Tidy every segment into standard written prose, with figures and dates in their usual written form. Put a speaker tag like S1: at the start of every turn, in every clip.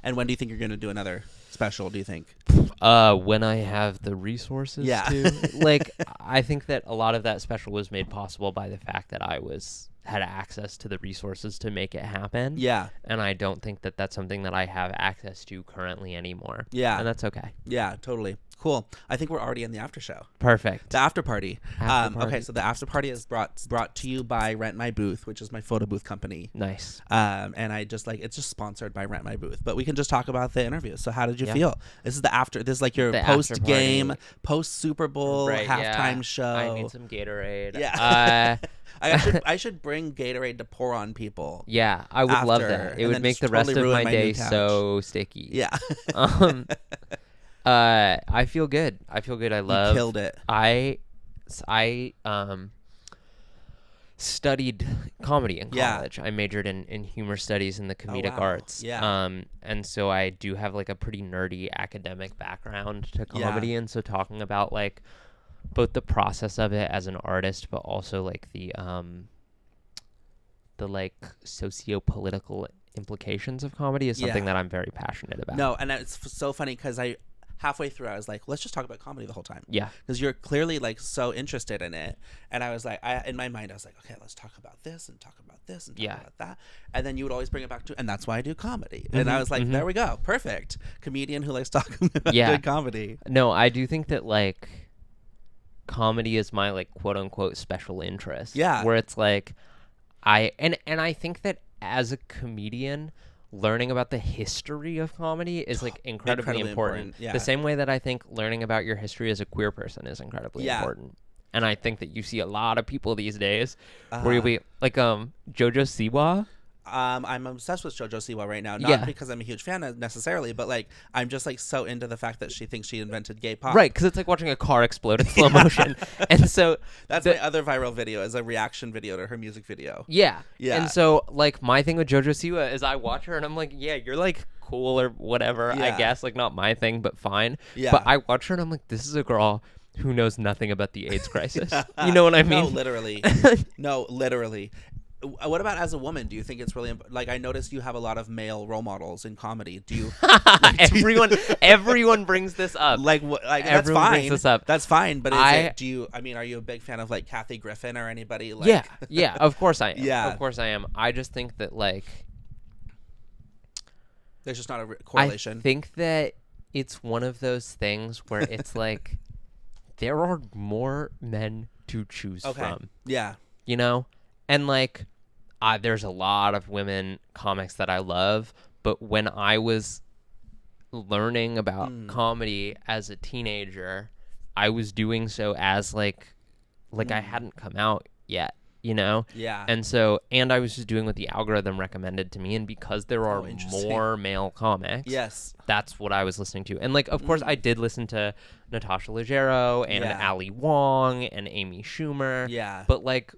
S1: And when do you think you're going to do another special, do you think?
S2: When I have the resources to. Like, I think that a lot of that special was made possible by the fact that I had access to the resources to make it happen.
S1: Yeah.
S2: And I don't think that that's something that I have access to currently anymore.
S1: Yeah.
S2: And that's okay.
S1: Yeah, totally. Cool. I think we're already in the after show.
S2: Perfect.
S1: The after party.
S2: After party.
S1: Okay, so the after party is brought to you by Rent My Booth, which is my photo booth company.
S2: Nice.
S1: And I just it's just sponsored by Rent My Booth. But we can just talk about the interview. So how did you
S2: Yeah.
S1: feel? This is like your
S2: The
S1: post game,
S2: after
S1: post Super Bowl halftime show.
S2: I need some Gatorade.
S1: Yeah. I should bring Gatorade to pour on people.
S2: Yeah, I would love that. It would make the rest of my day so sticky.
S1: Yeah.
S2: I feel good. I love.
S1: You killed it.
S2: I studied comedy in college. Yeah. I majored in humor studies and the comedic arts.
S1: Yeah.
S2: And so I do have like a pretty nerdy academic background to comedy, and so talking about like both the process of it as an artist, but also like the like socio-political implications of comedy is something that I'm very passionate about.
S1: No, and it's so funny because halfway through I was like, let's just talk about comedy the whole time.
S2: Yeah.
S1: Because you're clearly like so interested in it. And I was like, in my mind I was like, okay, let's talk about this and talk about this and talk about that. And then you would always bring it back to, and that's why I do comedy. Mm-hmm, and I was like, there we go. Perfect. Comedian who likes talking about good comedy.
S2: No, I do think that like comedy is my like quote unquote special interest.
S1: Yeah.
S2: Where it's like I think that as a comedian, learning about the history of comedy is like incredibly important.
S1: Yeah.
S2: The same way that I think learning about your history as a queer person is incredibly important. And I think that you see a lot of people these days where you'll be like Jojo Siwa.
S1: I'm obsessed with Jojo Siwa right now, not because I'm a huge fan necessarily, but like I'm just like so into the fact that she thinks she invented gay pop.
S2: Right, because it's like watching a car explode in slow motion. And so
S1: that's my other viral video, is a reaction video to her music video.
S2: Yeah. And so like my thing with Jojo Siwa is I watch her and I'm like, yeah, you're like cool or whatever, I guess, like not my thing, but fine. Yeah. But I watch her and I'm like, this is a girl who knows nothing about the AIDS crisis. You know what I mean?
S1: No, literally. No, literally. What about as a woman? Do you think it's really like, I noticed you have a lot of male role models in comedy. Do you?
S2: Everyone brings this up.
S1: Like that's fine.
S2: Brings this up.
S1: That's fine. But are you a big fan of like Kathy Griffin or anybody? Like...
S2: Yeah. Of course I am.
S1: Yeah.
S2: Of course I am. I just think that like
S1: there's just not a correlation.
S2: I think that it's one of those things where it's like there are more men to choose from.
S1: Yeah.
S2: You know? And like there's a lot of women comics that I love, but when I was learning about comedy as a teenager, I was doing so as like I hadn't come out yet, you know?
S1: Yeah.
S2: And so, and I was just doing what the algorithm recommended to me, and because there are more male comics, that's what I was listening to. And like, of course, I did listen to Natasha Leggero and Ali Wong and Amy Schumer.
S1: Yeah.
S2: But like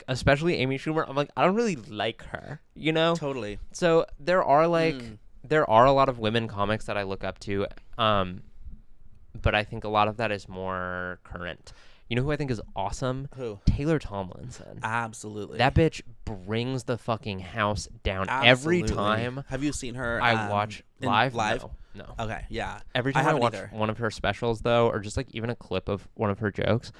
S2: especially Amy Schumer, I'm like, I don't really like her, you know?
S1: Totally.
S2: So there are like there are a lot of women comics that I look up to, but I think a lot of that is more current. You know who I think is awesome?
S1: Who?
S2: Taylor Tomlinson.
S1: Absolutely.
S2: That bitch brings the fucking house down every time.
S1: Have you seen her?
S2: I watch live. No.
S1: Okay. Yeah.
S2: Every time I watch one of her specials, though, or just like even a clip of one of her jokes,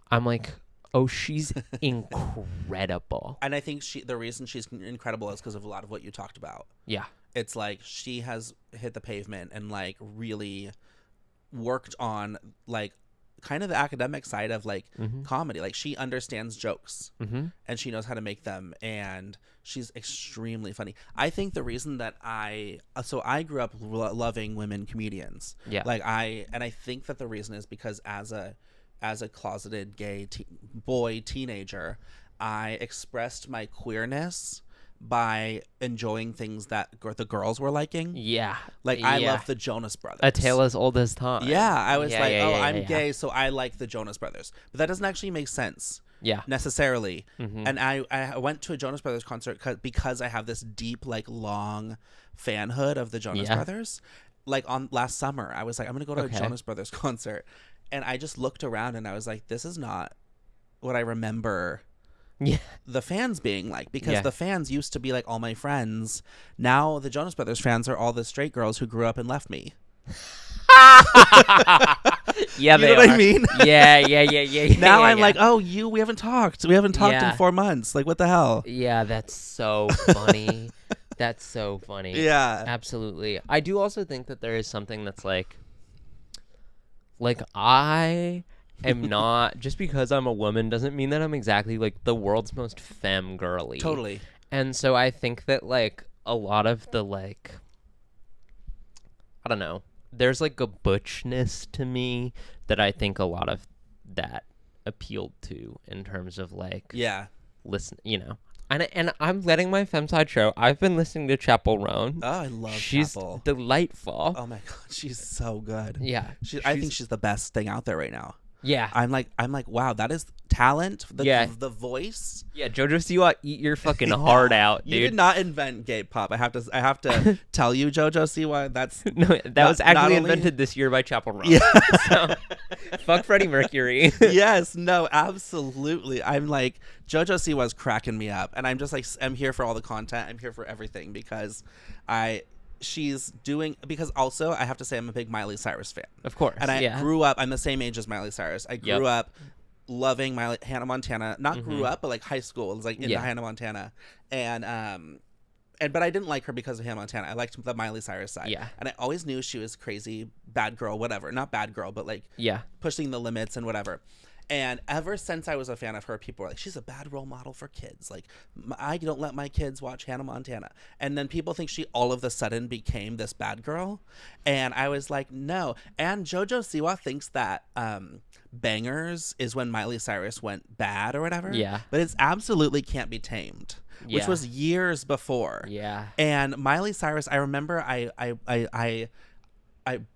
S2: I'm like, oh, she's incredible.
S1: And I think the reason she's incredible is because of a lot of what you talked about.
S2: Yeah.
S1: It's like she has hit the pavement and like really worked on like kind of the academic side of like comedy. Like she understands jokes and she knows how to make them, and she's extremely funny. I think the reason that I grew up loving women comedians. Yeah. Like I think that the reason is because as a closeted gay boy teenager, I expressed my queerness by enjoying things that the girls were liking. Yeah. Like, I love the Jonas Brothers.
S2: A Tale as Old as Time.
S1: Yeah. I was I'm gay, so I like the Jonas Brothers. But that doesn't actually make sense. Yeah. Necessarily. And I went to a Jonas Brothers concert because I have this deep, like, long fanhood of the Jonas Brothers. Like, on last summer, I was like, I'm going to go to a Jonas Brothers concert. And I just looked around and I was like, this is not what I remember the fans being like, because
S2: Yeah.
S1: the fans used to be like all my friends. Now the Jonas Brothers fans are all the straight girls who grew up and left me.
S2: Yeah,
S1: you know what I mean?
S2: Yeah.
S1: Now I'm
S2: yeah.
S1: like, oh, we haven't talked. We haven't talked
S2: Yeah.
S1: in 4 months. Like, what the hell?
S2: Yeah, that's so funny. That's so funny.
S1: Yeah.
S2: Absolutely. I do also think that there is something that's like I am not, just because I'm a woman doesn't mean that I'm exactly like the world's most femme girly.
S1: Totally.
S2: And so I think that like a lot of the like, I don't know, there's like a butchness to me that I think a lot of that appealed to in terms of like,
S1: Yeah.
S2: listen, and I'm letting my femside show. I've been listening to Chapel Roan.
S1: Oh, I love
S2: She's
S1: Chapel.
S2: delightful.
S1: Oh my god, she's so good.
S2: Yeah,
S1: I think she's the best thing out there right now.
S2: Yeah,
S1: I'm like, wow, that is talent. The voice.
S2: Yeah, Jojo Siwa, eat your fucking heart out, dude.
S1: You did not invent gay pop. I have to tell you, Jojo Siwa, that's
S2: no, that was actually invented this year by Chapel Roan.
S1: Yeah.
S2: So, fuck Freddie Mercury.
S1: Yes, no, absolutely. I'm like, Jojo Siwa's cracking me up, and I'm just like, I'm here for all the content. I'm here for everything because she's doing, because also I have to say I'm a big Miley Cyrus fan.
S2: Of course.
S1: And I grew up, I'm the same age as Miley Cyrus. I grew up loving Hannah Montana. Not grew up, but like high school. It was like into Hannah Montana. And but I didn't like her because of Hannah Montana. I liked the Miley Cyrus side.
S2: Yeah.
S1: And I always knew she was crazy, bad girl, whatever. Not bad girl, but like pushing the limits and whatever. And ever since I was a fan of her, people were like, she's a bad role model for kids. Like, I don't let my kids watch Hannah Montana. And then people think she all of a sudden became this bad girl. And I was like, no. And Jojo Siwa thinks that Bangers is when Miley Cyrus went bad or whatever.
S2: Yeah.
S1: But it's absolutely Can't Be Tamed, which was years before.
S2: Yeah.
S1: And Miley Cyrus, I remember I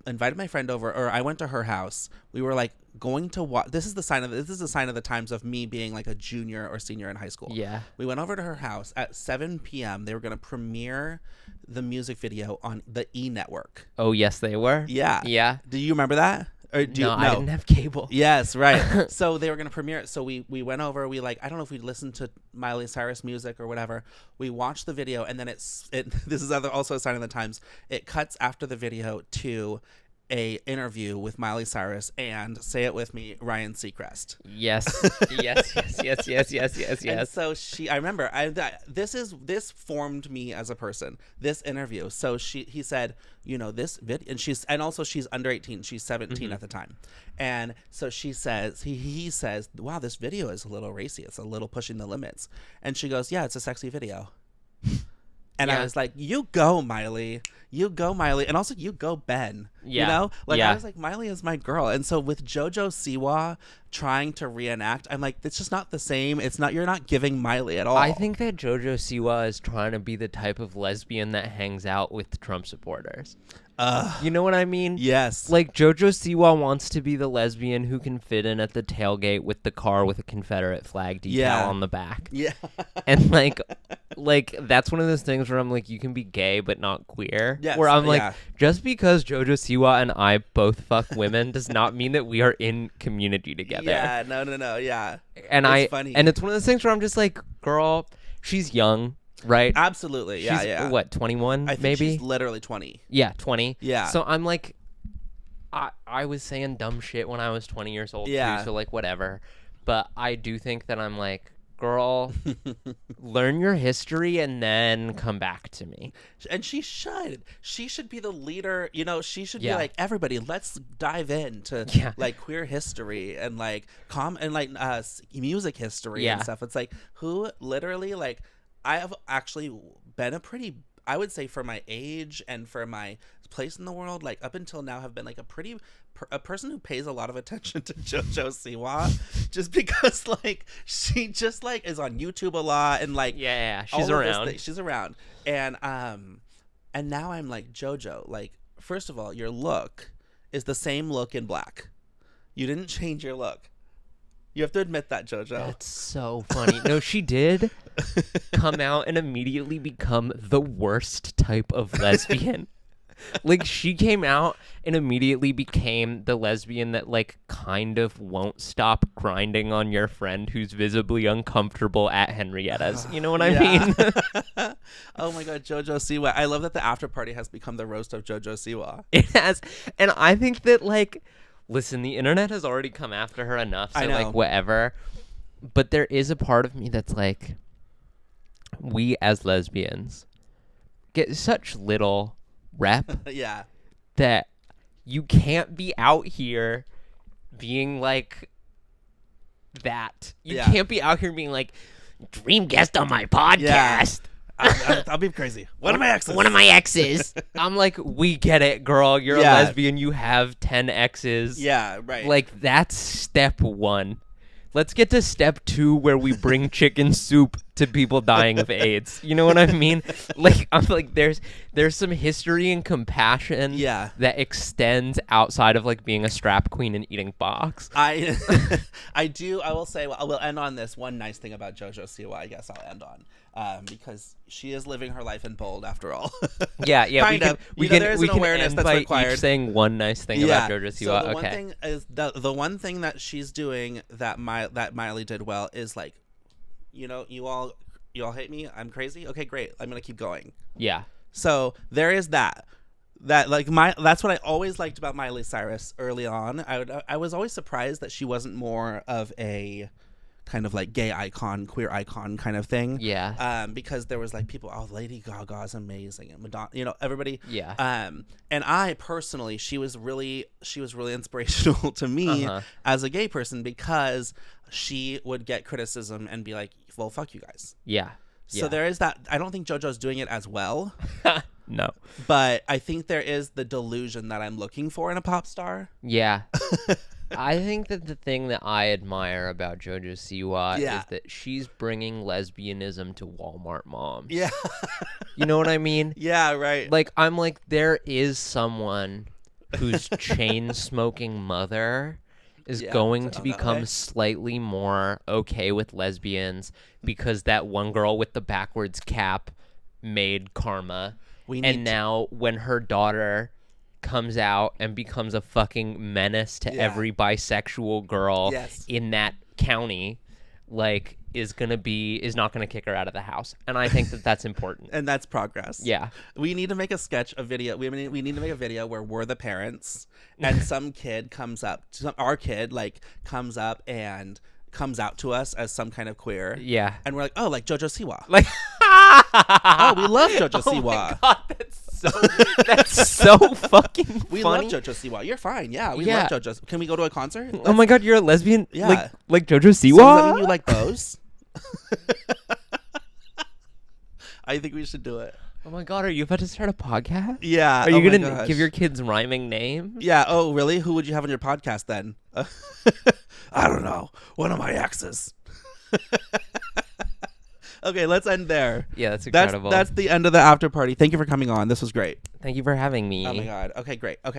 S1: invited my friend over, or I went to her house. We were like going to watch. This is a sign of the times of me being like a junior or senior in high school.
S2: Yeah.
S1: We went over to her house at 7 p.m. They were going to premiere the music video on the E Network.
S2: Oh, yes, they were.
S1: Yeah.
S2: Yeah.
S1: Do you remember that? Or
S2: No, I didn't have cable.
S1: Yes, right. So they were going to premiere it. So we went over. We I don't know if we listened to Miley Cyrus music or whatever. We watched the video, and then this is also a sign of the times. It cuts after the video to a interview with Miley Cyrus and, say it with me, Ryan Seacrest.
S2: Yes. Yes.
S1: And so I remember this formed me as a person, this interview. So he said, this video, and also she's under 18, she's 17 at the time. And so she says, he says, wow, this video is a little racy. It's a little pushing the limits. And she goes, yeah, it's a sexy video. And I was like, you go, Miley. And also, you go, Ben.
S2: Yeah.
S1: I was like, Miley is my girl. And so with Jojo Siwa trying to reenact, I'm like, it's just not the same. You're not giving Miley at all.
S2: I think that Jojo Siwa is trying to be the type of lesbian that hangs out with Trump supporters. You know what I mean?
S1: Yes.
S2: Like, Jojo Siwa wants to be the lesbian who can fit in at the tailgate with the car with a Confederate flag decal on the back.
S1: Yeah.
S2: And like that's one of those things where I'm like, you can be gay but not queer.
S1: Yes.
S2: Where I'm like, just because Jojo Siwa and I both fuck women does not mean that we are in community together.
S1: Yeah. No. Yeah.
S2: And
S1: it's funny.
S2: And it's one of those things where I'm just like, girl, she's young. Right?
S1: Absolutely. Yeah,
S2: she's, what, 21
S1: I think
S2: maybe?
S1: She's literally 20.
S2: Yeah, 20.
S1: Yeah.
S2: So I'm like, I was saying dumb shit when I was 20 years old too, so like whatever. But I do think that I'm like, girl, learn your history and then come back to me.
S1: And she should be the leader. She should be like, everybody, let's dive into like queer history and like music history and stuff. It's like, who literally, like, I have actually been I would say for my age and for my place in the world, like up until now, have been like a person who pays a lot of attention to Jojo Siwa, just because like she just like is on YouTube a lot and like
S2: she's around.
S1: She's around, and now I'm like, Jojo, like, first of all, your look is the same look in black. You didn't change your look. You have to admit that, Jojo.
S2: That's so funny. No, she did come out and immediately become the worst type of lesbian. Like, she came out and immediately became the lesbian that, like, kind of won't stop grinding on your friend who's visibly uncomfortable at Henrietta's. You know what I mean?
S1: Oh my God, Jojo Siwa. I love that the after party has become the roast of Jojo Siwa.
S2: It has. And I think that, like, listen, the internet has already come after her enough, so,
S1: I know.
S2: like, whatever. But there is a part of me that's like, we as lesbians get such little rep
S1: Yeah.
S2: that you can't be out here being like that. You
S1: Yeah.
S2: can't be out here being like, dream guest on my podcast.
S1: I'll be crazy. One of my exes.
S2: I'm like, we get it, girl. You're a lesbian. You have 10 exes.
S1: Yeah, right.
S2: Like, that's step 1. Let's get to step 2 where we bring chicken soup to people dying of AIDS. You know what I mean? Like, I'm like, there's some history and compassion that extends outside of like being a strap queen and eating box.
S1: I will say, we'll end on this one nice thing about Jojo Siwa, I guess I'll end on. Because she is living her life in bold after all.
S2: Yeah. We can
S1: awareness
S2: end
S1: that's
S2: by
S1: required.
S2: Each saying one nice thing about Jojo Siwa.
S1: So the one thing is the one thing that she's doing that Miley did well is like, you know, you all hate me. I'm crazy. Okay, great. I'm gonna keep going.
S2: Yeah.
S1: So there is that. That's what I always liked about Miley Cyrus early on. I was always surprised that she wasn't more of a kind of like gay icon, queer icon kind of thing.
S2: Yeah.
S1: Because there was like people, oh, Lady Gaga's amazing, and Madonna, you know, everybody.
S2: Yeah.
S1: And I personally, she was really inspirational to me as a gay person, because she would get criticism and be like, well, fuck you guys.
S2: Yeah.
S1: So there is that. I don't think JoJo's doing it as well.
S2: No.
S1: But I think there is the delusion that I'm looking for in a pop star.
S2: Yeah. I think that the thing that I admire about Jojo Siwa is that she's bringing lesbianism to Walmart moms.
S1: Yeah.
S2: You know what I mean?
S1: Yeah, right.
S2: Like, I'm like, there is someone whose chain-smoking mother is going to become slightly more okay with lesbians because that one girl with the backwards cap made Karma. Now when her daughter comes out and becomes a fucking menace to every bisexual girl in that county, like, is not gonna kick her out of the house. And I think that that's important.
S1: And that's progress.
S2: Yeah.
S1: We need to make a video. We need to make a video where we're the parents and some kid comes up, our kid like comes up and comes out to us as some kind of queer.
S2: Yeah.
S1: And we're like, oh, like Jojo Siwa.
S2: Like,
S1: oh, we love Jojo Siwa.
S2: Oh my God, that's so fucking funny.
S1: We love Jojo Siwa. You're fine. Yeah, we love Jojo. Can we go to a concert?
S2: Oh my God, you're a lesbian?
S1: Yeah.
S2: Like Jojo Siwa?
S1: So does that mean you like those? I think we should do it.
S2: Oh my God, are you about to start a podcast?
S1: Yeah.
S2: Are you going to give your kids rhyming names?
S1: Yeah. Oh, really? Who would you have on your podcast then? I don't know. One of my exes. Okay, let's end there.
S2: Yeah, that's incredible.
S1: That's the end of the after party. Thank you for coming on. This was great.
S2: Thank you for having me.
S1: Oh my God. Okay, great. Okay.